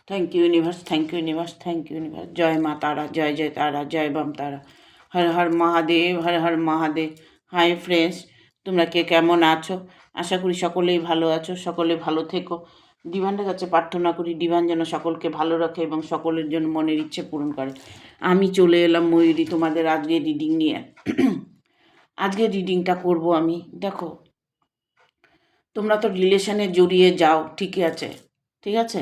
Thank you universe, thank you universe, thank you universe. जय माँ तारा, जय जय तारा, जय बम तारा। हर हर महादेव, हर हर महादेव। হাই ফ্রেন্ডস, তোমরা কে কেমন আছো? আশা করি সকলেই ভালো আছো, সকলে ভালো থেকো। ডিভানের কাছে প্রার্থনা করি ডিভান যেন সকলকে ভালো রাখে এবং সকলের জন্য মনের ইচ্ছে পূরণ করে। আমি চলে এলাম ময়ূরী তোমাদের আজকে রিডিং নিয়ে। আজকে রিডিংটা করব আমি। দেখো, তোমরা তো রিলেশনে জড়িয়ে যাও, ঠিকই আছে, ঠিক আছে।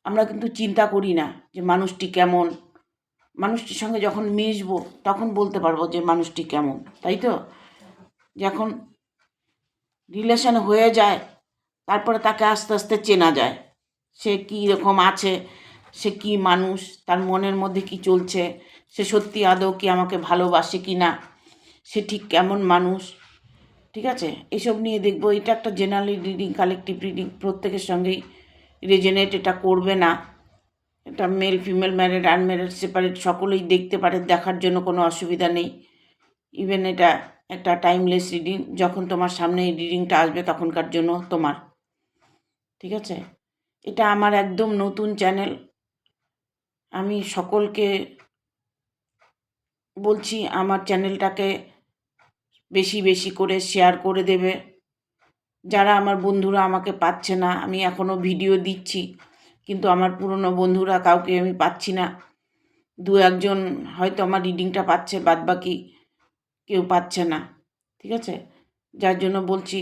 আমরা কিন্তু চিন্তা করি না যে মানুষটি কেমন। মানুষটির সঙ্গে যখন মিশবো তখন বলতে পারবো যে মানুষটি কেমন, তাই তো? যখন রিলেশন হয়ে যায় তারপরে তাকে আস্তে আস্তে চেনা যায়, সে কী রকম আছে, সে কি মানুষ, তার মনের মধ্যে কি চলছে, সে সত্যি আদৌ কি আমাকে ভালোবাসে কি না, সে ঠিক কেমন মানুষ, ঠিক আছে। এসব নিয়ে দেখবো। এটা একটা জেনারেল রিডিং, কালেকটিভ রিডিং, প্রত্যেকের সঙ্গেই রেজনেট এটা করবে না। এটা male female, married unmarried separate সকলেই দেখতে পারে, দেখার জন্য কোনো অসুবিধা নেই। ইভেন এটা একটা টাইমলেস রিডিং, যখন তোমার সামনে এই রিডিংটা আসবে তখনকার জন্য তোমার, ঠিক আছে। এটা আমার একদম নতুন চ্যানেল। আমি সকলকে বলছি আমার চ্যানেলটাকে বেশি বেশি করে শেয়ার করে দেবে। যারা আমার বন্ধুরা আমাকে পাচ্ছে না, আমি এখনও ভিডিও দিচ্ছি কিন্তু আমার পুরনো বন্ধুরা কাউকে আমি পাচ্ছি না। দু একজন হয়তো আমার রিডিংটা পাচ্ছে, বাদবাকি কেউ পাচ্ছে না, ঠিক আছে। যার জন্য বলছি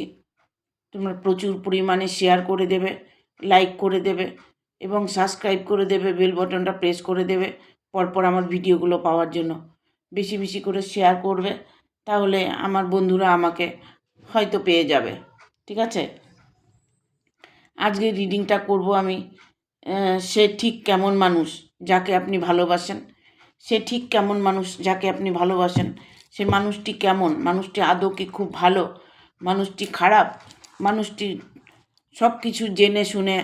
তোমরা প্রচুর পরিমাণে শেয়ার করে দেবে, লাইক করে দেবে এবং সাবস্ক্রাইব করে দেবে, বেল বাটনটা প্রেস করে দেবে পরপর আমার ভিডিওগুলো পাওয়ার জন্য। বেশি বেশি করে শেয়ার করবে, তাহলে আমার বন্ধুরা আমাকে হয়তো পেয়ে যাবে, ঠিক আছে। আজকে রিডিংটা করব আমি। সে ঠিক কেমন মানুষ যাকে আপনি ভালোবাসেন, সে ঠিক কেমন মানুষ যাকে আপনি ভালোবাসেন, সে মানুষটি কেমন, মানুষটি আদৌ কি খুব ভালো, মানুষটি খারাপ, মানুষটি সব কিছু জেনে শুনে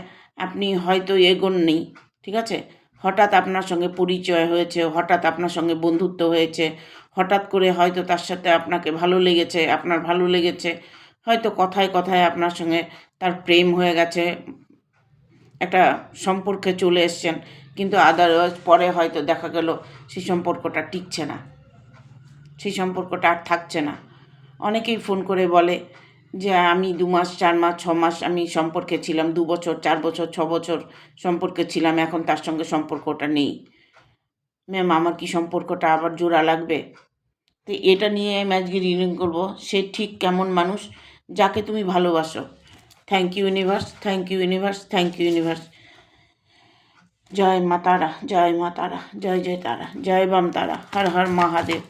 আপনি হয়তো এগোননি, ঠিক আছে। হঠাৎ আপনার সঙ্গে পরিচয় হয়েছে, হঠাৎ আপনার সঙ্গে বন্ধুত্ব হয়েছে, হঠাৎ করে হয়তো তার সাথে আপনাকে ভালো লেগেছে, আপনার ভালো লেগেছে, হয়তো কথায় কথায় আপনার সঙ্গে তার প্রেম হয়ে গেছে, একটা সম্পর্কে চলে এসছেন, কিন্তু আদারওয়াইজ পরে হয়তো দেখা গেল সেই সম্পর্কটা টিকছে না, সেই সম্পর্কটা আর থাকছে না। অনেকেই ফোন করে বলে যে আমি 2 মাস 4 মাস 6 মাস আমি সম্পর্কে ছিলাম, 2 বছর 4 বছর 6 বছর সম্পর্কে ছিলাম, এখন তার সঙ্গে সম্পর্কটা নেই। ম্যাম আমার কি সম্পর্কটা আবার জোড়া লাগবে? তো এটা নিয়ে আমি আজকে রিডিং করবো। সে ঠিক কেমন মানুষ যাকে তুমি ভালোবাসো। Thank you universe, thank you universe, thank you universe. জয় মা তারা, জয় মা তারা, জয় জয় তারা, জয় বাম তারা, হর হর মহাদেব।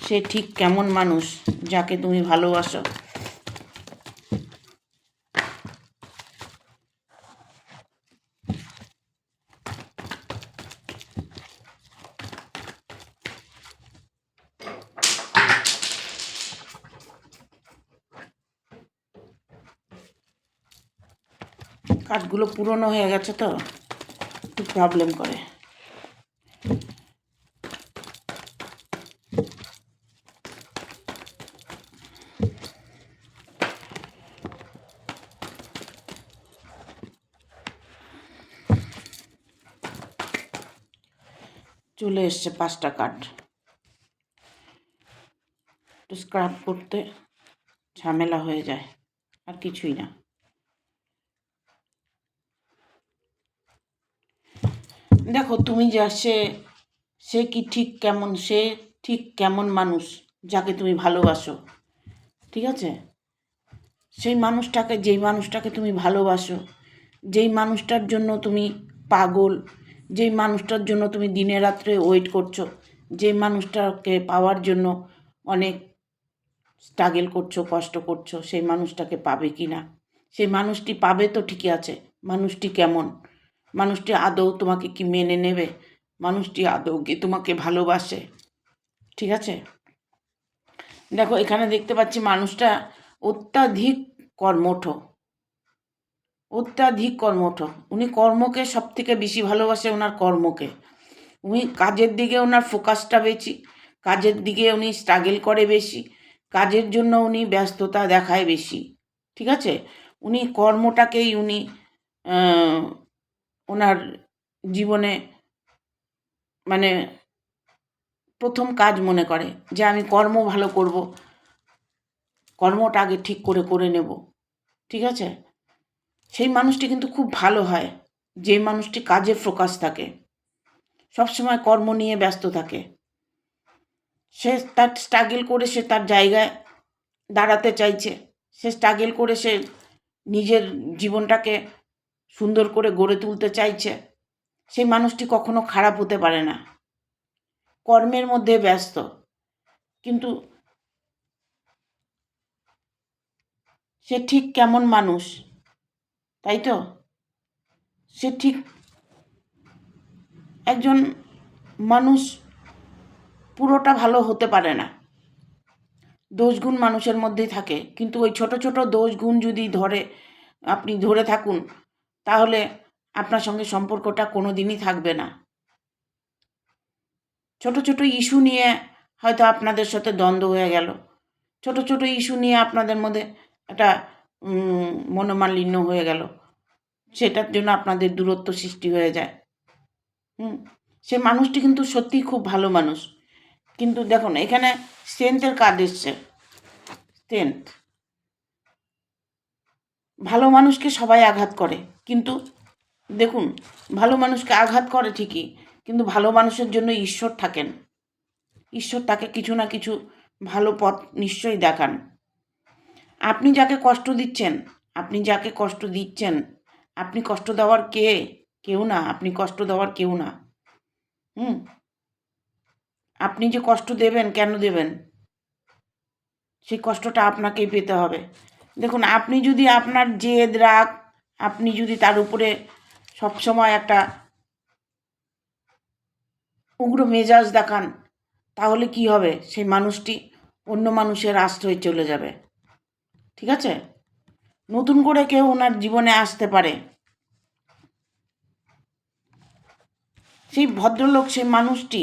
সে ঠিক কেমন মানুষ যাকে তুমি ভালোবাসো। কাঠগুলো পুরনো হয়ে গেছে তো একটু প্রবলেম করে। চলে এসছে 5টা কাঠ। একটু স্ক্রাব করতে ঝামেলা হয়ে যায়, আর কিছুই না। দেখো তুমি যা সে কি ঠিক কেমন, সে ঠিক কেমন মানুষ যাকে তুমি ভালোবাসো, ঠিক আছে। সেই মানুষটাকে, যেই মানুষটাকে তুমি ভালোবাসো, যেই মানুষটার জন্য তুমি পাগল, যেই মানুষটার জন্য তুমি দিনে রাত্রে ওয়েট করছো, যেই মানুষটাকে পাওয়ার জন্য অনেক স্ট্রাগল করছো, কষ্ট করছো, সেই মানুষটাকে পাবে কি না? সেই মানুষটি পাবে তো ঠিকই আছে, মানুষটি কেমন, মানুষটি আদৌ তোমাকে কি মেনে নেবে, মানুষটি আদৌ কি তোমাকে ভালোবাসে, ঠিক আছে। দেখো এখানে দেখতে পাচ্ছি মানুষটা অত্যাধিক কর্মঠ, অত্যাধিক কর্মঠ। উনি কর্মকে সব থেকে বেশি ভালোবাসে, ওনার কর্মকে। উনি কাজের দিকে ওনার ফোকাসটা বেশি, কাজের দিকে উনি স্ট্রাগল করে বেশি, কাজের জন্য উনি ব্যস্ততা দেখায় বেশি, ঠিক আছে। উনি কর্মটাকেই উনি ওনার জীবনে মানে প্রথম কাজ মনে করে যে আমি কর্ম ভালো করব, কর্মটা আগে ঠিক করে নেব। ঠিক আছে? সেই মানুষটি কিন্তু খুব ভালো হয়, যে মানুষটি কাজে ফোকাস থাকে, সবসময় কর্ম নিয়ে ব্যস্ত থাকে। সে তার স্ট্রাগল করে সে তার জায়গায় দাঁড়াতে চাইছে, সে স্ট্রাগল করে সে নিজের জীবনটাকে সুন্দর করে গড়ে তুলতে চাইছে। সেই মানুষটি কখনো খারাপ হতে পারে না, কর্মের মধ্যে ব্যস্ত। কিন্তু সে ঠিক কেমন মানুষ, তাই তো? সে ঠিক একজন মানুষ পুরোটা ভালো হতে পারে না, দোষগুণ মানুষের মধ্যেই থাকে। কিন্তু ওই ছোট ছোট দোষগুণ যদি আপনি ধরে থাকুন, তাহলে আপনার সঙ্গে সম্পর্কটা কোনো দিনই থাকবে না। ছোট ছোট ইস্যু নিয়ে হয়তো আপনাদের সাথে দ্বন্দ্ব হয়ে গেল, ছোট ছোট ইস্যু নিয়ে আপনাদের মধ্যে একটা মনোমালিন্য হয়ে গেল, সেটার জন্য আপনাদের দূরত্ব সৃষ্টি হয়ে যায়। সে মানুষটি কিন্তু সত্যিই খুব ভালো মানুষ। কিন্তু দেখুন এখানে স্ট্রেংথের কার্ড এসছে, স্ট্রেংথ। ভালো মানুষকে সবাই আঘাত করে, কিন্তু দেখুন ভালো মানুষকে আঘাত করে ঠিকই, কিন্তু ভালো মানুষের জন্য ঈশ্বর থাকেন। ঈশ্বর তাকে কিছু না কিছু ভালো পথ নিশ্চয়ই দেখান। আপনি যাকে কষ্ট দিচ্ছেন, আপনি কষ্ট দেওয়ার কেউ না, আপনি কষ্ট দেওয়ার কেউ না। আপনি যে কষ্ট দেবেন, কেন দেবেন? সেই কষ্টটা আপনাকেই পেতে হবে। দেখুন আপনি যদি আপনার জেদ রাগ, আপনি যদি তার উপরে সবসময় একটা উগ্র মেজাজ দেখান, তাহলে কি হবে? সেই মানুষটি অন্য মানুষের আশ্রয়ে চলে যাবে। ঠিক আছে? নতুন করে কেউ ওনার জীবনে আসতে পারে, সেই ভদ্রলোক, সেই মানুষটি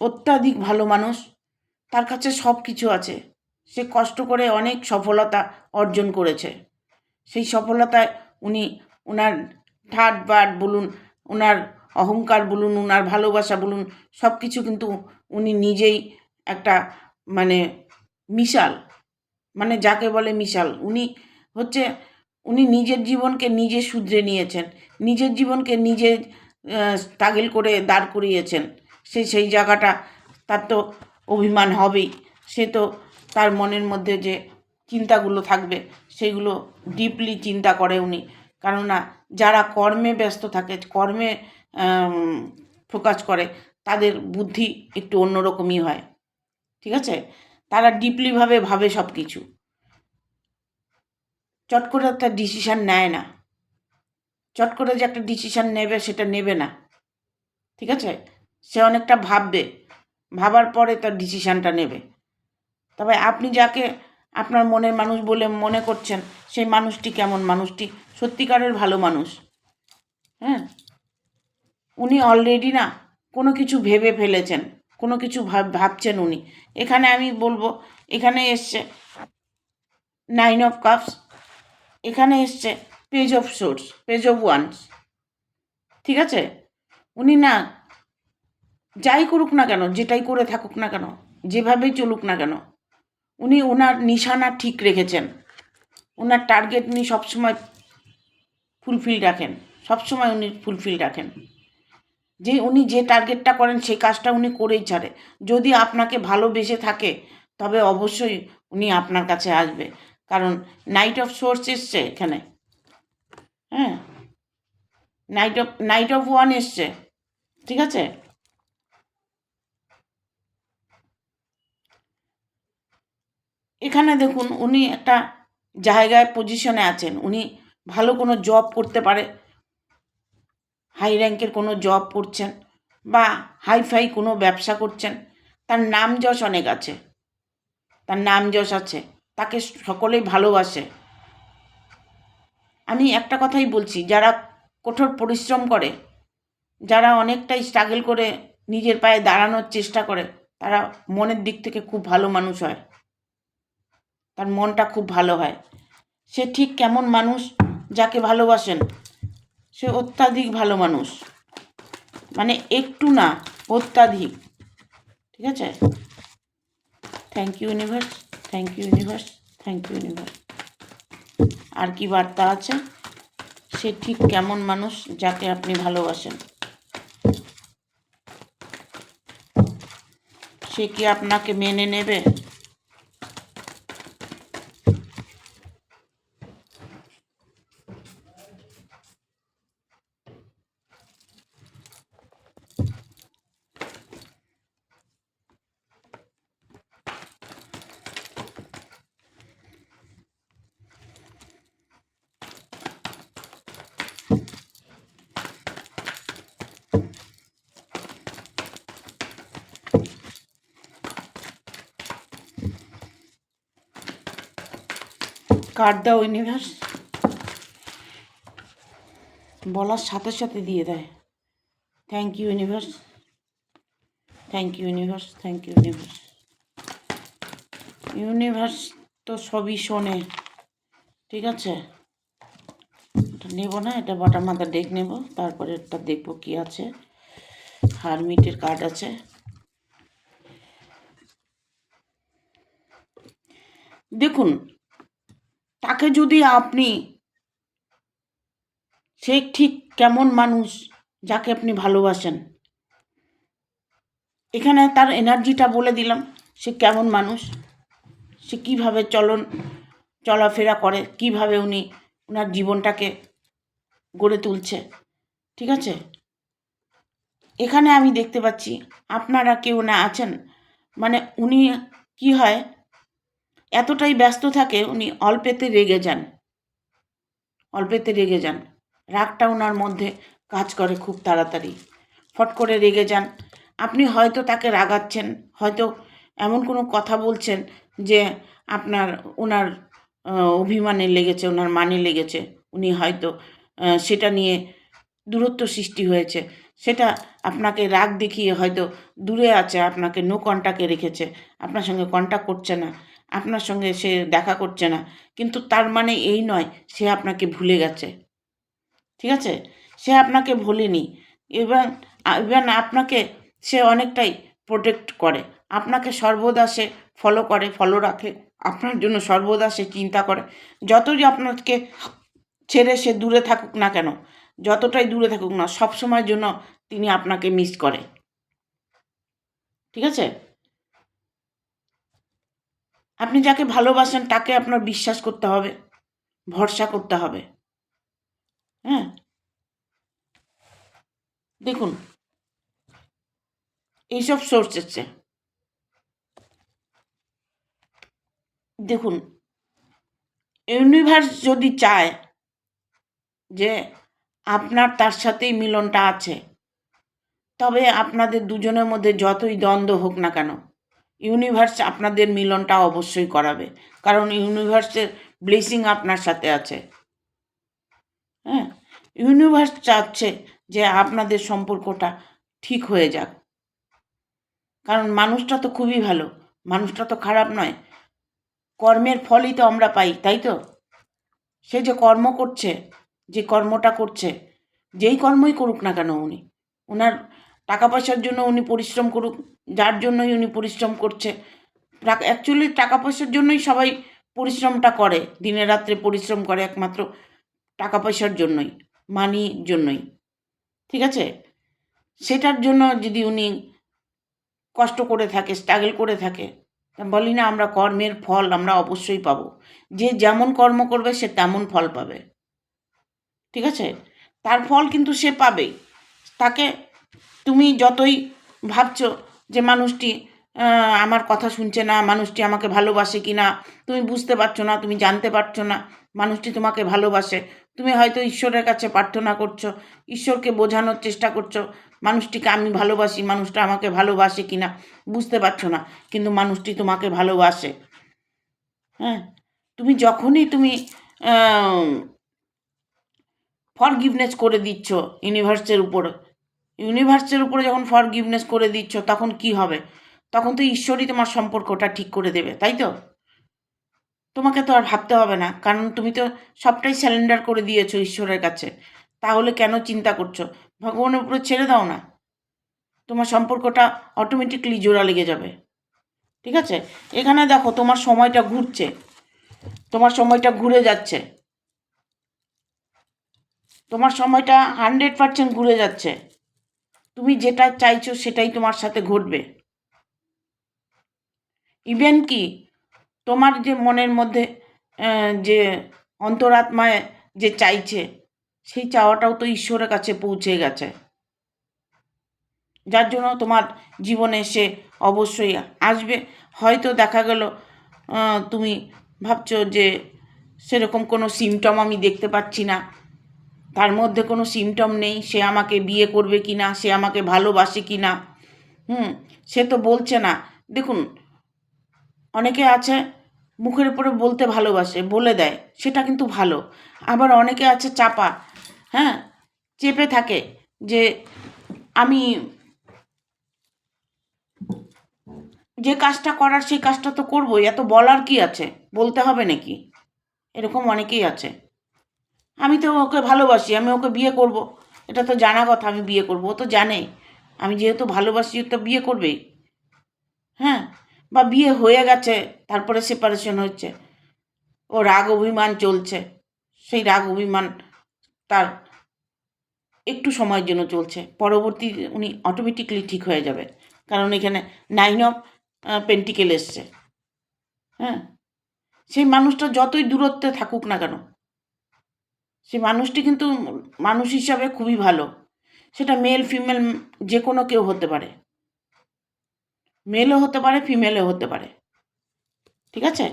অত্যাধিক ভালো মানুষ, তার কাছে সব কিছু আছে। সে কষ্ট করে অনেক সফলতা অর্জন করেছে। সেই সফলতায় উনি ওনার ঠাট বাট বলুন, ওনার অহংকার বলুন, ওনার ভালোবাসা বলুন, সব কিছু কিন্তু উনি নিজেই একটা মানে মিশাল, মানে যাকে বলে মিশাল। উনি নিজের জীবনকে নিজে শুধরে নিয়েছেন, নিজের জীবনকে নিজে স্ট্রাগল করে দাঁড় করিয়েছেন। সেই জায়গাটা তার তো অভিমান হবেই। সে তো তার মনের মধ্যে যে চিন্তাগুলো থাকবে, সেগুলো ডিপলি চিন্তা করে উনি। কেননা যারা কর্মে ব্যস্ত থাকে, কর্মে ফোকাস করে, তাদের বুদ্ধি একটু অন্যরকমই হয়। ঠিক আছে? তারা ডিপলিভাবে ভাবে সব কিছু, চট করে একটা ডিসিশান নেয় না। চট করে যে একটা ডিসিশান নেবে, সেটা নেবে না। ঠিক আছে? সে অনেকটা ভাববে, ভাবার পরে তার ডিসিশানটা নেবে। তবে আপনি যাকে আপনার মনের মানুষ বলে মনে করছেন, সেই মানুষটি কেমন? মানুষটি সত্যিকারের ভালো মানুষ। হ্যাঁ, উনি অলরেডি না কোনো কিছু ভেবে ফেলেছেন, কোনো কিছু ভাবছেন উনি। এখানে আমি বলবো, এখানে এসছে 9 অফ কাপস, এখানে এসছে page of swords, page of wands. ঠিক আছে? উনি না যাই করুক না কেন, যেটাই করে থাকুক না কেন, যেভাবেই চলুক না কেন, উনি ওনার নিশানা ঠিক রেখেছেন। ওনার টার্গেট উনি সবসময় ফুলফিল রাখেন, সবসময় উনি ফুলফিল রাখেন। উনি যে টার্গেটটা করেন, সেই কাজটা উনি করেই ছাড়ে। যদি আপনাকে ভালোবেসে থাকে, তবে অবশ্যই উনি আপনার কাছে আসবে। কারণ নাইট অফ সোর্স এসছে এখানে। হ্যাঁ, নাইট অফ ওয়ান এসছে। ঠিক আছে? এখানে দেখুন উনি একটা জায়গায় পজিশনে আছেন, উনি ভালো কোনো জব করতে পারে, হাই র্যাঙ্কের কোনো জব করছেন, বা হাইফাই কোনো ব্যবসা করছেন। তার নাম যশ অনেক আছে, তার নাম যশ আছে, তাকে সকলেই ভালোবাসে। আমি একটা কথাই বলছি, যারা কঠোর পরিশ্রম করে, যারা অনেকটাই স্ট্রাগল করে নিজের পায়ে দাঁড়ানোর চেষ্টা করে, তারা মনের দিক থেকে খুব ভালো মানুষ হয়, তার মনটা খুব ভালো হয়। সে ঠিক কেমন মানুষ, যাকে ভালোবাসেন সে অত্যাধিক ভালো মানুষ, মানে একটু না, অত্যাধিক। ঠিক আছে? Thank you universe, thank you universe, thank you universe. আর কি বার্তা আছে? সে ঠিক কেমন মানুষ যাকে আপনি ভালোবাসেন? সে কি আপনাকে মেনে নেবে? কার্ড দাও ইউনিভার্স। বলার সাথে সাথে দিয়ে দেয়। Thank you universe, thank you universe, thank you universe. Universe তো সবই শোনে। ঠিক আছে, এটা নেব না, এটা বটার মাথা ডেক নেব, তারপরে এটা দেখবো কি আছে। হারমিটের কার্ড আছে। দেখুন, তাকে যদি আপনি, সে ঠিক কেমন মানুষ যাকে আপনি ভালোবাসেন, এখানে তার এনার্জিটা বলে দিলাম। সে কেমন মানুষ, সে কীভাবে চলাফেরা করে, কিভাবে উনি ওনার জীবনটাকে গড়ে তুলছে। ঠিক আছে? এখানে আমি দেখতে পাচ্ছি আপনারা কেউ না আছেন, মানে উনি কি হয়, এতটাই ব্যস্ত থাকে, উনি অল্পেতে রেগে যান, অল্পেতে রেগে যান। রাগটা ওনার মধ্যে কাজ করে খুব তাড়াতাড়ি, ফট করে রেগে যান। আপনি হয়তো তাকে রাগাচ্ছেন, হয়তো এমন কোনো কথা বলছেন যে আপনার ওনার অভিমানে লেগেছে, ওনার মানে লেগেছে, উনি হয়তো সেটা নিয়ে দূরত্ব সৃষ্টি হয়েছে, সেটা আপনাকে রাগ দেখিয়ে হয়তো দূরে আছে, আপনাকে নো কন্ট্যাক্টে রেখেছে, আপনার সঙ্গে কন্ট্যাক্ট করছে না, আপনার সঙ্গে সে দেখা করছে না, কিন্তু তার মানে এই নয় সে আপনাকে ভুলে গেছে। ঠিক আছে? সে আপনাকে ভোলেনি, এবং ইভেন আপনাকে সে অনেকটাই প্রোটেক্ট করে, আপনাকে সর্বদা সে ফলো রাখে, আপনার জন্য সর্বদা সে চিন্তা করে। যতই আপনাকে ছেড়ে সে দূরে থাকুক না কেন, যতটাই দূরে থাকুক না, সব সময়ের জন্য তিনি আপনাকে মিস করে। ঠিক আছে? আপনি যাকে ভালোবাসেন তাকে আপনার বিশ্বাস করতে হবে, ভরসা করতে হবে। হ্যাঁ, দেখুন এইসব সোর্স এসছে। দেখুন, ইউনিভার্স যদি চায় যে আপনার তার সাথেই মিলনটা আছে, তবে আপনাদের দুজনের মধ্যে যতই দ্বন্দ্ব হোক না কেন, ইউনিভার্স আপনাদের মিলনটা অবশ্যই করাবে, কারণ ইউনিভার্সের ব্লেসিং আপনার সাথে আছে। হ্যাঁ, ইউনিভার্স চাচ্ছে যে আপনাদের সম্পর্কটা ঠিক হয়ে যাক, কারণ মানুষটা তো খুবই ভালো, মানুষটা তো খারাপ নয়। কর্মের ফলই তো আমরা পাই, তাই তো? সে যে কর্ম করছে, যে কর্মটা করছে, যেই কর্মই করুক না কেন, উনি ওনার টাকা পয়সার জন্য উনি পরিশ্রম করুক, যার জন্যই উনি পরিশ্রম করছে, অ্যাকচুয়ালি টাকা পয়সার জন্যই সবাই পরিশ্রমটা করে, দিনে রাত্রে পরিশ্রম করে একমাত্র টাকা পয়সার জন্যই, মানির জন্যই। ঠিক আছে? সেটার জন্য যদি উনি কষ্ট করে থাকে, স্ট্রাগল করে থাকে, বলি না আমরা কর্মের ফল আমরা অবশ্যই পাবো। যে যেমন কর্ম করবে সে তেমন ফল পাবে। ঠিক আছে? তার ফল কিন্তু সে পাবেই। তাকে তুমি যতই ভাবছো যে মানুষটি আমার কথা শুনছে না, মানুষটি আমাকে ভালোবাসে কি না, তুমি বুঝতে পারছো না, তুমি জানতে পারছো না মানুষটি তোমাকে ভালোবাসে। তুমি হয়তো ঈশ্বরের কাছে প্রার্থনা করছো, ঈশ্বরকে বোঝানোর চেষ্টা করছো মানুষটিকে আমি ভালোবাসি, মানুষটা আমাকে ভালোবাসে কি না বুঝতে পারছো না, কিন্তু মানুষটি তোমাকে ভালোবাসে। হ্যাঁ, তুমি যখনই তুমি ফরগিভনেস করে দিচ্ছ ইউনিভার্সের উপরে যখন ফরগিভনেস করে দিচ্ছ, তখন কি হবে? তখন তো ঈশ্বরই তোমার সম্পর্কটা ঠিক করে দেবে, তাই তো? তোমাকে তো আর ভাবতে হবে না, কারণ তুমি তো সবটাই স্যালেন্ডার করে দিয়েছো ঈশ্বরের কাছে। তাহলে কেন চিন্তা করছো? ভগবানের উপরে ছেড়ে দাও না, তোমার সম্পর্কটা অটোমেটিকলি জোড়া লেগে যাবে। ঠিক আছে? এখানে দেখো তোমার সময়টা ঘুরছে, তোমার সময়টা ঘুরে যাচ্ছে, তোমার সময়টা 100% ঘুরে যাচ্ছে। তুমি যেটা চাইছো সেটাই তোমার সাথে ঘটবে। ইভেন কি তোমার যে মনের মধ্যে যে অন্তরাত্মায় যে চাইছে, সেই চাওয়াটাও তো ঈশ্বরের কাছে পৌঁছে গেছে, যার জন্য তোমার জীবনে সে অবশ্যই আসবে। হয়তো দেখা গেল তুমি ভাবছো যে সেরকম কোনো সিমটম আমি দেখতে পাচ্ছি না, তার মধ্যে কোনো সিমটম নেই, সে আমাকে বিয়ে করবে কি না, সে আমাকে ভালোবাসে কি না। সে তো বলছে না। দেখুন, অনেকে আছে মুখের উপরে বলতে ভালোবাসে, বলে দেয়, সেটা কিন্তু ভালো। আবার অনেকে আছে চাপা, হ্যাঁ, চেপে থাকে যে আমি যে কাজটা করার সেই কাজটা তো করবোই, এত বলার কি আছে, বলতে হবে নাকি? এরকম অনেকেই আছে। আমি তো ওকে ভালোবাসি, আমি ওকে বিয়ে করব, এটা তো জানা কথা, আমি বিয়ে করব, ও তো জানে আমি যেহেতু ভালোবাসি তো বিয়ে করবেই। হ্যাঁ, বা বিয়ে হয়ে গেছে তারপরে সেপারেশন হচ্ছে, ও রাগ অভিমান চলছে, সেই রাগ অভিমান তার একটু সময়ের জন্য চলছে, পরবর্তী উনি অটোমেটিকলি ঠিক হয়ে যাবে, কারণ এখানে 9 অফ পেন্টিকেল এসছে। হ্যাঁ, সেই মানুষটা যতই দূরত্বে থাকুক না কেন, সেই মানুষটি কিন্তু মানুষ হিসাবে খুবই ভালো। সেটা মেল ফিমেল যে কোনো কেউ হতে পারে, মেলও হতে পারে ফিমেলও হতে পারে। ঠিক আছে?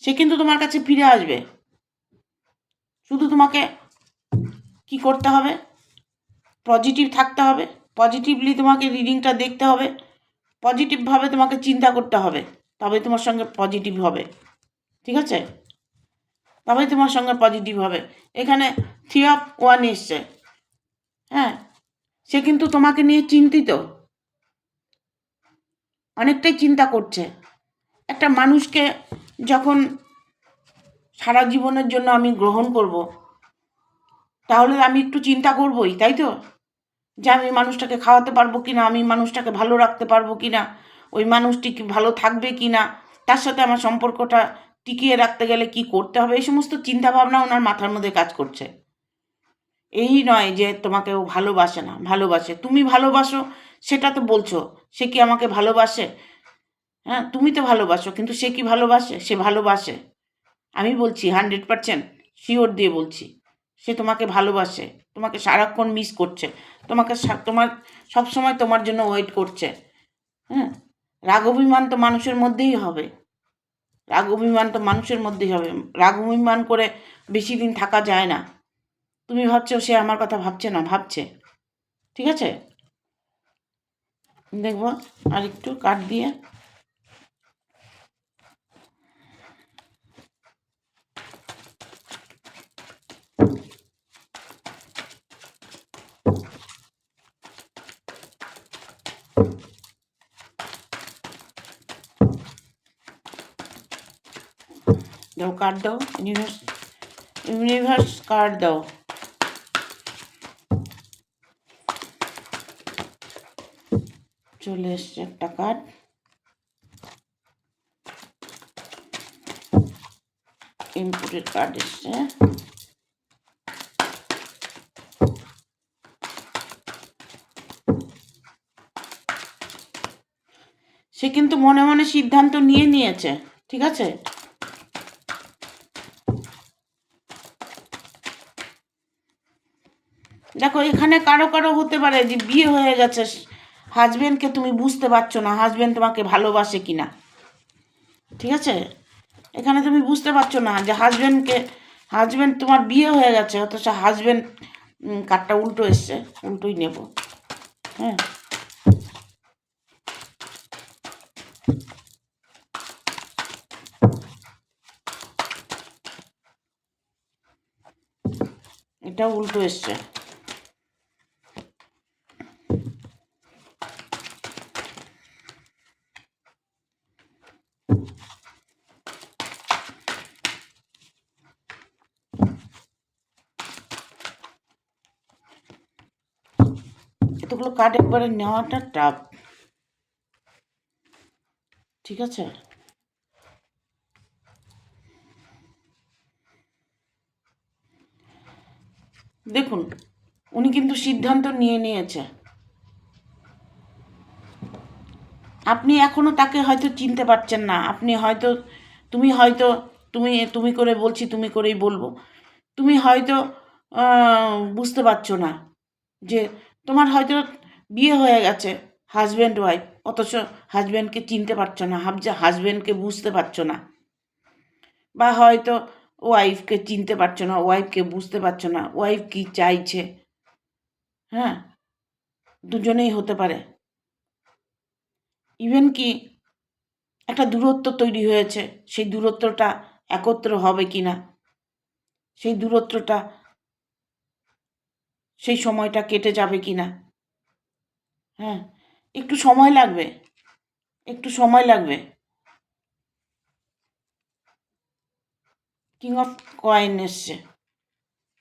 সে কিন্তু তোমার কাছে ফিরে আসবে, শুধু তোমাকে কি করতে হবে? পজিটিভ থাকতে হবে, পজিটিভলি তোমাকে রিডিংটা দেখতে হবে, পজিটিভভাবে তোমাকে চিন্তা করতে হবে, তবে তোমার সঙ্গে পজিটিভ হবে। ঠিক আছে? তবেই তোমার সঙ্গে পজিটিভ হবে। এখানে 3 অফ ওয়ান এসছে। হ্যাঁ, সে কিন্তু তোমাকে নিয়ে চিন্তিত, অনেকটাই চিন্তা করছে। একটা মানুষকে যখন সারা জীবনের জন্য আমি গ্রহণ করব, তাহলে আমি একটু চিন্তা করবই, তাই তো? যে আমি মানুষটাকে খাওয়াতে পারবো কি না, আমি মানুষটাকে ভালো রাখতে পারবো কি না, ওই মানুষটি কি ভালো থাকবে কি না, তার সাথে আমার সম্পর্কটা টিকিয়ে রাখতে গেলে কি করতে হবে, এই সমস্ত চিন্তাভাবনা ওনার মাথার মধ্যে কাজ করছে। এই নয় যে তোমাকে ও ভালোবাসে না, ভালোবাসে, তুমি ভালোবাসো সেটা তো বলছো, সে কি আমাকে ভালোবাসে? হ্যাঁ, তুমি তো ভালোবাসো, কিন্তু সে কি ভালোবাসে? সে ভালোবাসে। আমি বলছি 100% শিওর দিয়ে বলছি, সে তোমাকে ভালোবাসে, তোমাকে সারাক্ষণ মিস করছে, তোমাকে তোমার সবসময় তোমার জন্য ওয়েট করছে। হ্যাঁ, রাগ অভিমান তো মানুষের মধ্যেই হবে, রাগ অভিমান তো মানুষের মধ্যেই হবে, রাগ অভিমান করে বেশি দিন থাকা যায় না। তুমি ভাবছো সে আমার কথা ভাবছে না, ভাবছে। ঠিক আছে? দেখবো আর একটু কাট দিয়ে। দাও, কাট দাও, ইউনিভার্স, ইউনিভার্স কাট দাও। চলে এসছে একটা কার্ড, ইনপুটের কার্ড এসছে। সে কিন্তু মনে মনে সিদ্ধান্ত নিয়ে নিয়েছে। ঠিক আছে? দেখো, এখানে কারো কারো হতে পারে যে বিয়ে হয়ে গেছে, হাজবেন্ডকে তুমি বুঝতে পারছো না হাজবেন্ড তোমাকে ভালোবাসে কিনা। ঠিক আছে? এখানে তুমি বুঝতে পারছো না যে হাজবেন্ড তোমার বিয়ে হয়ে গেছে, অথচ হাজবেন্ড, কার্ডটা উল্টো এসছে, উল্টোই নেব। হ্যাঁ, এটা উল্টো এসছে। এতগুলো কার্ড একবারে নেওয়াটা টাফ, ঠিক আছে? দেখুন, উনি কিন্তু সিদ্ধান্ত নিয়ে নিয়েছে। আপনি এখনও তাকে হয়তো চিনতে পারছেন না। আপনি হয়তো তুমি হয়তো তুমি তুমি করে বলছি, তুমি করেই বলবো। তুমি হয়তো বুঝতে পারছো না যে তোমার হয়তো বিয়ে হয়ে গেছে, হাজব্যান্ড ওয়াইফ, অথচ হাজব্যান্ডকে চিনতে পারছো না, হাজব্যান্ডকে বুঝতে পারছো না, বা হয়তো ওয়াইফকে চিনতে পারছো না, ওয়াইফকে বুঝতে পারছো না, ওয়াইফ কী চাইছে। হ্যাঁ, দুজনেই হতে পারে। ইভেন কি একটা দূরত্ব তৈরি হয়েছে, সেই দূরত্বটা একত্র হবে কি না, সেই দূরত্বটা, সেই সময়টা কেটে যাবে কি না। হ্যাঁ, একটু সময় লাগবে, একটু সময় লাগবে। কিং অফ কয়েন এসছে,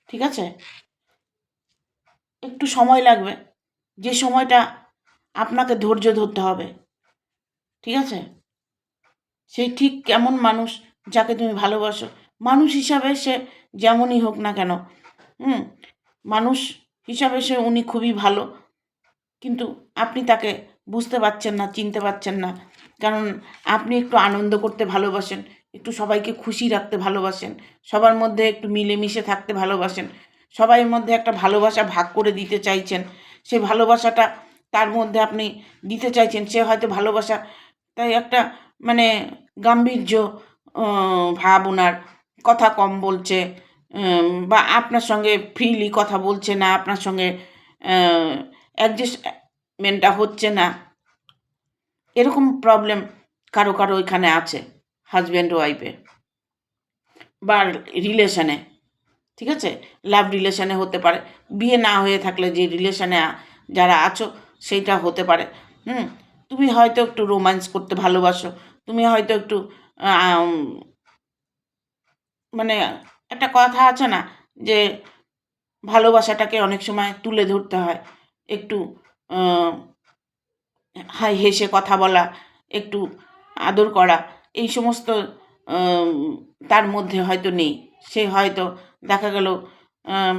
ঠিক আছে? একটু সময় লাগবে, যে সময়টা আপনাকে ধৈর্য ধরতে হবে, ঠিক আছে? সেই ঠিক কেমন মানুষ যাকে তুমি ভালোবাসো, মানুষ হিসাবে সে যেমনই হোক না কেন, মানুষ হিসাবে সে উনি খুবই ভালো, কিন্তু আপনি তাকে বুঝতে পারছেন না, চিনতে পারছেন না। কারণ আপনি একটু আনন্দ করতে ভালোবাসেন, একটু সবাইকে খুশি রাখতে ভালোবাসেন, সবার মধ্যে একটু মিলেমিশে থাকতে ভালোবাসেন, সবাই মধ্যে একটা ভালোবাসা ভাগ করে দিতে চাইছেন। সেই ভালোবাসাটা তার মধ্যে আপনি দিতে চাইছেন, সে হয়তো ভালোবাসা তাই একটা মানে গাম্ভীর্য ভাব, ওনার কথা কম বলছে, বা আপনার সঙ্গে ফ্রিলি কথা বলছে না, আপনার সঙ্গে অ্যাডজাস্টমেন্টটা হচ্ছে না, এরকম প্রবলেম কারো কারো এখানে আছে, হাজব্যান্ড ওয়াইফে বা রিলেশনে, ঠিক আছে? লাভ রিলেশনে হতে পারে, বিয়ে না হয়ে থাকলে যে রিলেশনে যারা আছো সেইটা হতে পারে। তুমি হয়তো একটু রোম্যান্স করতে ভালোবাসো, তুমি হয়তো একটু মানে একটা কথা আছে না যে ভালোবাসাটাকে অনেক সময় তুলে ধরতে হয়, একটু হেসে কথা বলা, একটু আদর করা, এই সমস্ত তার মধ্যে হয়তো নেই। সে হয়তো দেখা গেল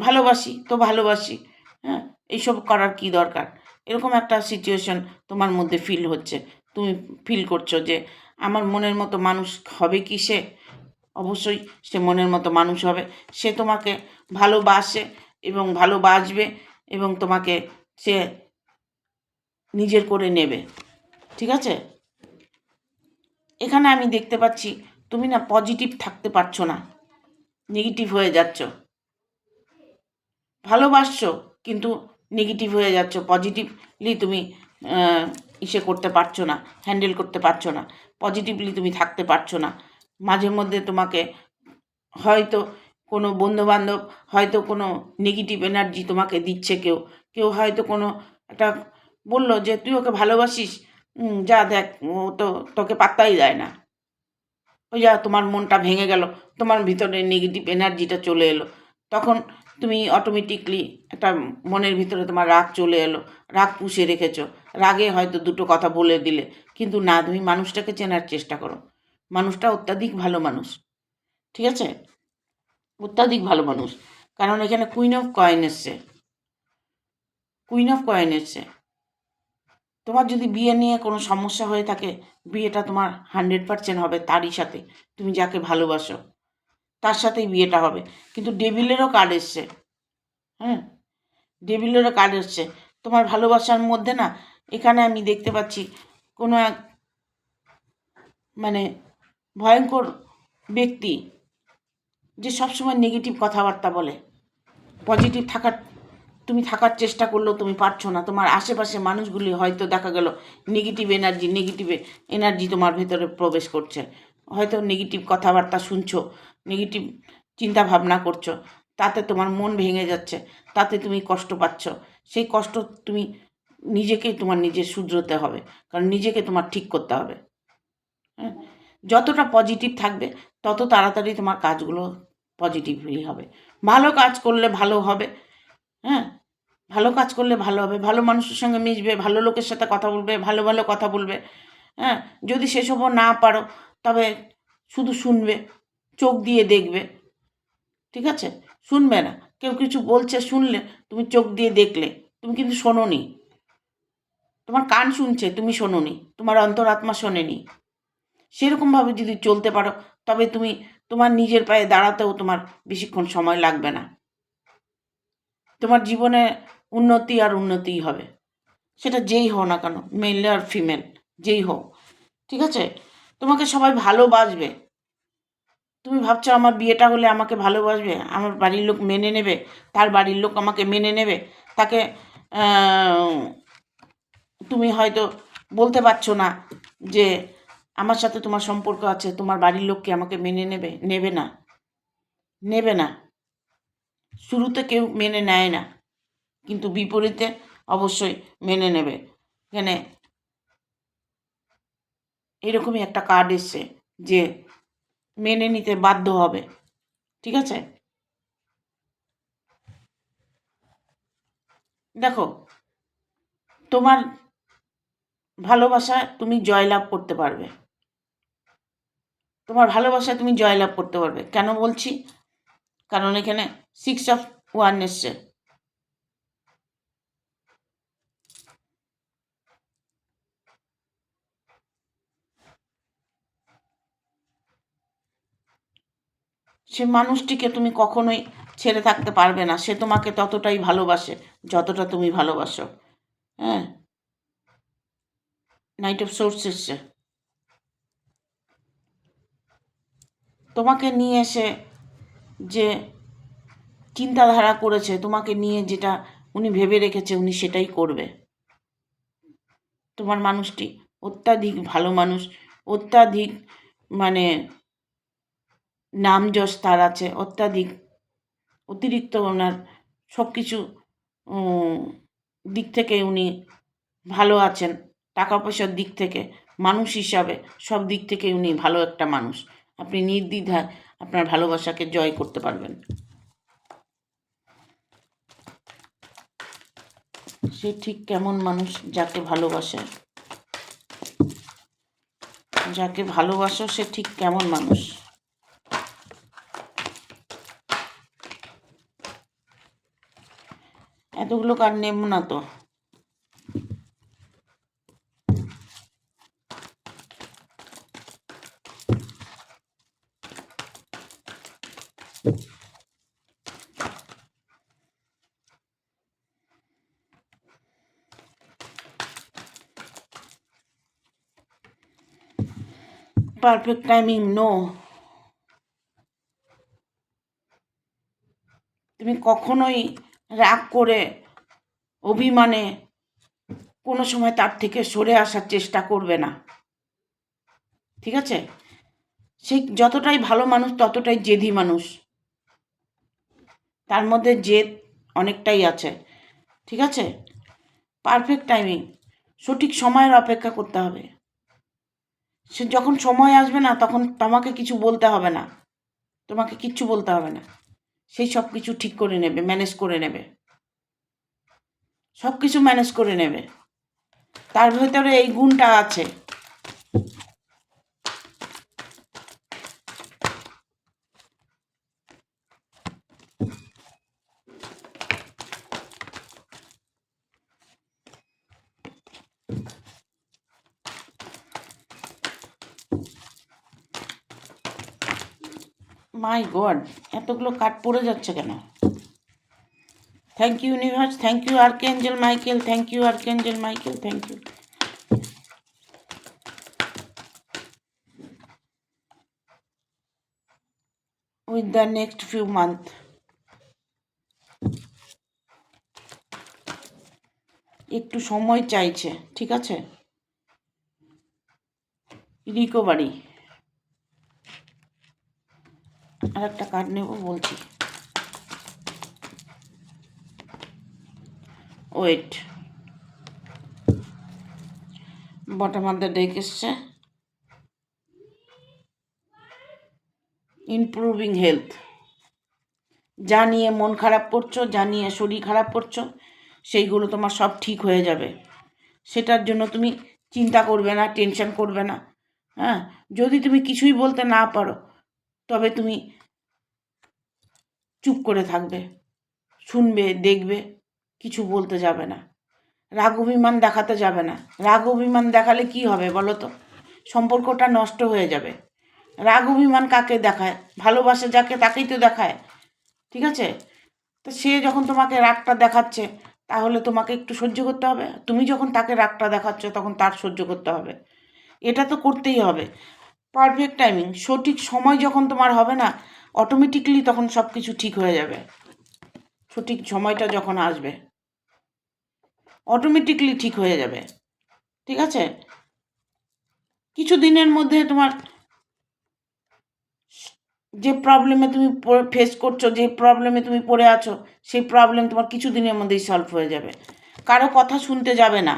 ভালোবাসি তো ভালোবাসি, হ্যাঁ, এইসব করার কী দরকার, এরকম একটা সিচুয়েশন তোমার মধ্যে ফিল হচ্ছে। তুমি ফিল করছো যে আমার মনের মতো মানুষ হবে কি সে? অবশ্যই সে মনের মতো মানুষ হবে, সে তোমাকে ভালোবাসে এবং ভালোবাসবে, এবং তোমাকে সে নিজের করে নেবে, ঠিক আছে? এখানে আমি দেখতে পাচ্ছি তুমি না পজিটিভ থাকতে পারছো না, নেগেটিভ হয়ে যাচ্ছ। ভালোবাসছো কিন্তু নেগেটিভ হয়ে যাচ্ছ, পজিটিভলি তুমি করতে পারছো না, হ্যান্ডেল করতে পারছো না, পজিটিভলি তুমি থাকতে পারছো না। মাঝে মধ্যে তোমাকে হয়তো কোনো বন্ধুবান্ধব হয়তো কোনো নেগেটিভ এনার্জি তোমাকে দিচ্ছে, কেউ কেউ হয়তো কোনো একটা বললো যে তুই ওকে ভালোবাসিস, যা দেখ ও তো তোকে পাত্তাই দেয় না, ওই যা তোমার মনটা ভেঙে গেল, তোমার ভিতরে নেগেটিভ এনার্জিটা চলে এলো, তখন তুমি অটোমেটিকলি একটা মনের ভিতরে তোমার রাগ চলে এলো, রাগ পুষে রেখেছো, রাগে হয়তো দুটো কথা বলে দিলে, কিন্তু না, তুমি মানুষটাকে চেনার চেষ্টা করো, মানুষটা অত্যাধিক ভালো মানুষ, ঠিক আছে? অত্যাধিক ভালো মানুষ। কারণ এখানে কুইন অফ কয়েন এসছে, কুইন অফ কয়েন এসছে। তোমার যদি বিয়ে নিয়ে কোনো সমস্যা হয়ে থাকে, বিয়েটা তোমার 100% হবে তারই সাথে, তুমি যাকে ভালোবাসো তার সাথেই বিয়েটা হবে। কিন্তু ডেভিলেরও কার্ড এসছে, হ্যাঁ, ডেভিলেরও কার্ড এসছে। তোমার ভালোবাসার মধ্যে না এখানে আমি দেখতে পাচ্ছি কোনো এক মানে ভয়ঙ্কর ব্যক্তি যে সবসময় নেগেটিভ কথাবার্তা বলে, পজিটিভ তুমি থাকার চেষ্টা করলেও তুমি পারছো না, তোমার আশেপাশে মানুষগুলি হয়তো দেখা গেল নেগেটিভ এনার্জি তোমার ভেতরে প্রবেশ করছে, হয়তো নেগেটিভ কথাবার্তা শুনছো, নেগেটিভ চিন্তা ভাবনা করছো, তাতে তোমার মন ভেঙে যাচ্ছে, তাতে তুমি কষ্ট পাচ্ছ। সেই কষ্ট তুমি নিজেকেই তোমার নিজের শুধরোতে হবে, কারণ নিজেকে তোমার ঠিক করতে হবে। হ্যাঁ, যতটা পজিটিভ থাকবে তত তাড়াতাড়ি তোমার কাজগুলো পজিটিভলি হবে, ভালো কাজ করলে ভালো হবে। হ্যাঁ, ভালো কাজ করলে ভালো হবে, ভালো মানুষের সঙ্গে মিশবে, ভালো লোকের সাথে কথা বলবে, ভালো ভালো কথা বলবে। হ্যাঁ, যদি সেসবও না পারো তবে শুধু শুনবে, চোখ দিয়ে দেখবে। ঠিক আছে? শুনবে না, কেউ কিছু বলছে শুনলে, তুমি চোখ দিয়ে দেখলে, তুমি কিন্তু শোনোনি। তোমার কান শুনছে, তুমি শোনোনি, তোমার অন্তরাত্মা শোনেনি। সেরকমভাবে যদি চলতে পারো তবে তুমি তোমার নিজের পায়ে দাঁড়াতেও তোমার বেশিক্ষণ সময় লাগবে না। তোমার জীবনে উন্নতি আর উন্নতিই হবে, সেটা যেই হও না কেন, মেল আর ফিমেল যেই হোক। ঠিক আছে? তোমাকে সবাই ভালোবাসবে। তুমি ভাবছো আমার বিয়েটা হলে আমাকে ভালোবাসবে, আমার বাড়ির লোক মেনে নেবে, তার বাড়ির লোক আমাকে মেনে নেবে, তাকে তুমি হয়তো বলতে পারছো না যে আমার সাথে তোমার সম্পর্ক আছে, তোমার বাড়ির লোক কি আমাকে মেনে নেবে? নেবে না, নেবে না। শুরুতে কেউ মেনে নেয় না, কিন্তু বিপরীতে অবশ্যই মেনে নেবে। এখানে এরকমই একটা কার্ড এসছে যে মেনে নিতে বাধ্য হবে। ঠিক আছে? দেখো, তোমার ভালোবাসা তুমি জয়লাভ করতে পারবে। তোমার ভালোবাসায় তুমি জয়লাভ করতে পারবে। কেন বলছি? কারণ এখানে 6 অফ ওয়ান্স এসছে। সে মানুষটিকে তুমি কখনোই ছেড়ে থাকতে পারবে না। সে তোমাকে ততটাই ভালোবাসে যতটা তুমি ভালোবাসো। হ্যাঁ, নাইট অফ সোর্স এসছে। তোমাকে নিয়ে এসে যে চিন্তাধারা করেছে, তোমাকে নিয়ে যেটা উনি ভেবে রেখেছে, উনি সেটাই করবে। তোমার মানুষটি অত্যাধিক ভালো মানুষ, অত্যাধিক মানে নাম যশ তার আছে, অত্যাধিক অতিরিক্ত ওনার সব কিছু দিক থেকে উনি ভালো আছেন। টাকা পয়সার দিক থেকে, মানুষ হিসাবে, সব দিক থেকে উনি ভালো একটা মানুষ। আপনি নির্দ্বিধায় আপনার ভালোবাসাকে জয় করতে পারবেন। সে ঠিক কেমন মানুষ যাকে ভালোবাসে, যাকে ভালোবাসো সে ঠিক কেমন মানুষ। এতগুলো কার্ড নেব না তো। Perfect timing no. তুমি কখনোই রাগ করে, অভিমানে কোনো সময় তার থেকে সরে আসার চেষ্টা করবে না। ঠিক আছে? সে যতটাই ভালো মানুষ ততটাই জেদি মানুষ, তার মধ্যে জেদ অনেকটাই আছে। ঠিক আছে? পারফেক্ট টাইমিং, সঠিক সময়ের অপেক্ষা করতে হবে। সে যখন সময় আসবে না তখন তোমাকে কিছু বলতে হবে না, তোমাকে কিচ্ছু বলতে হবে না। সেই সব কিছু ঠিক করে নেবে, ম্যানেজ করে নেবে, সব কিছু ম্যানেজ করে নেবে। তার ভেতরে এই গুণটা আছে। মাই গড, এতগুলো কার্ড পড়ে যাচ্ছে কেন? Thank you universe, thank you archangel Michael, thank you archangel Michael, thank you. With the next few month, একটু সময় চাইছে। ঠিক আছে? রিকভারি। আর একটা কার্ড নেব বলছি, wait. Bottom of the deck এসছে ইমপ্রুভিং হেলথ। যা নিয়ে মন খারাপ করছো, যা নিয়ে শরীর খারাপ করছো, সেইগুলো তোমার সব ঠিক হয়ে যাবে। সেটার জন্য তুমি চিন্তা করবে না, টেনশন করবে না। হ্যাঁ, যদি তুমি কিছুই বলতে না পারো তবে তুমি চুপ করে থাকবে, শুনবে, দেখবে, কিছু বলতে যাবে না। রাগ অভিমান দেখাতে যাবে না। রাগ অভিমান দেখালে কি হবে বলো তো? সম্পর্কটা নষ্ট হয়ে যাবে। রাগ অভিমান কাকে দেখায়? ভালোবাসে যাকে তাকেই তো দেখায়। ঠিক আছে? তো সে যখন তোমাকে রাগটা দেখাচ্ছে তাহলে তোমাকে একটু সহ্য করতে হবে। তুমি যখন তাকে রাগটা দেখাচ্ছ তখন তার সহ্য করতে হবে। এটা তো করতেই হবে। পারফেক্ট টাইমিং, সঠিক সময় যখন তোমার হবে না, অটোমেটিকলি তখন সব কিছু ঠিক হয়ে যাবে। সঠিক সময়টা যখন আসবে অটোমেটিকলি ঠিক হয়ে যাবে। ঠিক আছে? কিছু দিনের মধ্যে তোমার যে প্রবলেমে তুমি ফেস করছো, যে প্রবলেমে তুমি পড়ে আছো, সেই প্রবলেম তোমার কিছু দিনের মধ্যেই সলভ হয়ে যাবে। কারো কথা শুনতে যাবে না,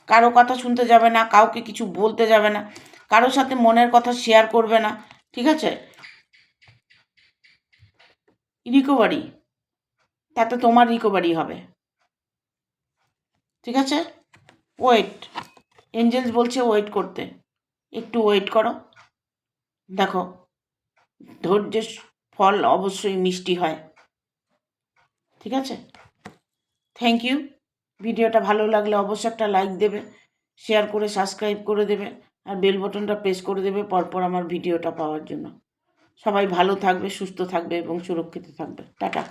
কারো কথা শুনতে যাবে না, কাউকে কিছু বলতে যাবে না, কারোর সাথে মনের কথা শেয়ার করবে না। ঠিক আছে? রিকভারি, তাতে তোমার রিকভারি হবে। ঠিক আছে? ওয়েট, এঞ্জেলস বলছে ওয়েট করতে। একটু ওয়েট করো, দেখো ধৈর্যের ফল অবশ্যই মিষ্টি হয়। ঠিক আছে? Thank you. ভিডিওটা ভালো লাগলে অবশ্যই একটা লাইক দেবে, শেয়ার করে সাবস্ক্রাইব করে দেবে, আর বেল বটনটা প্রেস করে দেবে পরপর আমার ভিডিওটা পাওয়ার জন্য। সবাই ভালো থাকবে, সুস্থ থাকবে এবং সুরক্ষিত থাকবে। টাটা।